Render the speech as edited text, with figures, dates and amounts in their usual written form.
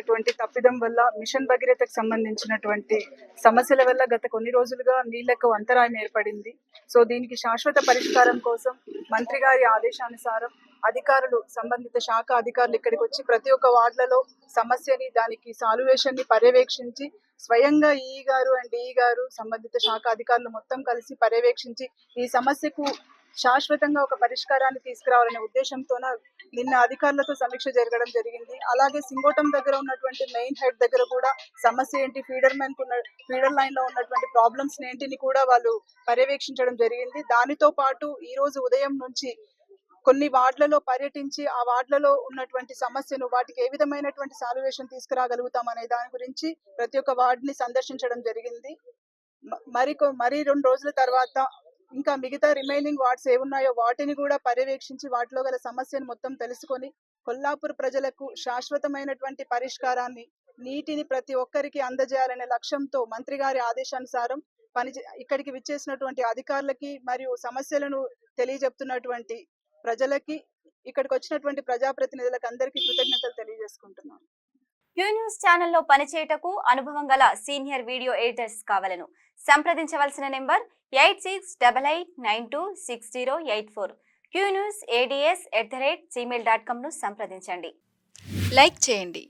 జరిగినటువంటి తప్పిదం వల్ల మిషన్ భగీరథకు సంబంధించినటువంటి సమస్యల వల్ల గత కొన్ని రోజులుగా నీళ్లకు అంతరాయం ఏర్పడింది. సో దీనికి శాశ్వత పరిష్కారం కోసం మంత్రి గారి ఆదేశానుసారం అధికారులు, సంబంధిత శాఖ అధికారులు ఇక్కడికి వచ్చి ప్రతి ఒక్క వార్డులలో సమస్యని, దానికి సాల్యుయేషన్ ని పర్యవేక్షించి స్వయంగా ఈఈ గారు అండ్ డిఈ గారు, సంబంధిత శాఖ అధికారులు మొత్తం కలిసి పర్యవేక్షించి ఈ సమస్యకు శాశ్వతంగా ఒక పరిష్కారాన్ని తీసుకురావాలనే ఉద్దేశంతోన నిన్న అధికారులతో సమీక్ష జరగడం జరిగింది. అలాగే సింగోటం దగ్గర ఉన్నటువంటి మెయిన్ హెడ్ దగ్గర కూడా సమస్య ఏంటి, ఫీడర్ లైన్ లో ఉన్నటువంటి ప్రాబ్లమ్స్ ఏంటిని కూడా వాళ్ళు పర్యవేక్షించడం జరిగింది. దానితో పాటు ఈ రోజు ఉదయం నుంచి కొన్ని వార్డులలో పర్యటించి ఆ వార్డులలో ఉన్నటువంటి సమస్యను, వాటికి ఏ విధమైనటువంటి సాల్యుయేషన్ తీసుకురాగలుగుతాం అనే దాని గురించి ప్రతి ఒక్క వార్డుని సందర్శించడం జరిగింది. మరి 2 రోజుల తర్వాత ఇంకా మిగతా రిమైనింగ్ వార్డ్స్ ఏమున్నాయో వాటిని కూడా పర్యవేక్షించి వాటిలో గల సమస్యను మొత్తం తెలుసుకొని కొల్లాపూర్ ప్రజలకు శాశ్వతమైనటువంటి పరిష్కారాన్ని, నీటిని ప్రతి ఒక్కరికి అందజేయాలనే లక్ష్యంతో మంత్రి గారి ఆదేశానుసారం ఇక్కడికి విచ్చేసినటువంటి అధికారులకి మరియు సమస్యలను తెలియజెప్తున్నటువంటి ప్రజలకి, ఇక్కడికి వచ్చినటువంటి ప్రజాప్రతినిధులకు అందరికీ కృతజ్ఞతలు తెలియజేసుకుంటున్నాను. క్యూ న్యూస్ ఛానల్లో పనిచేయటకు అనుభవం గల సీనియర్ వీడియో ఎడిటర్స్ కావాలను సంప్రదించవలసిన నెంబర్ 8688926084. qnewsads@gmail.com ను సంప్రదించండి. లైక్ చేయండి.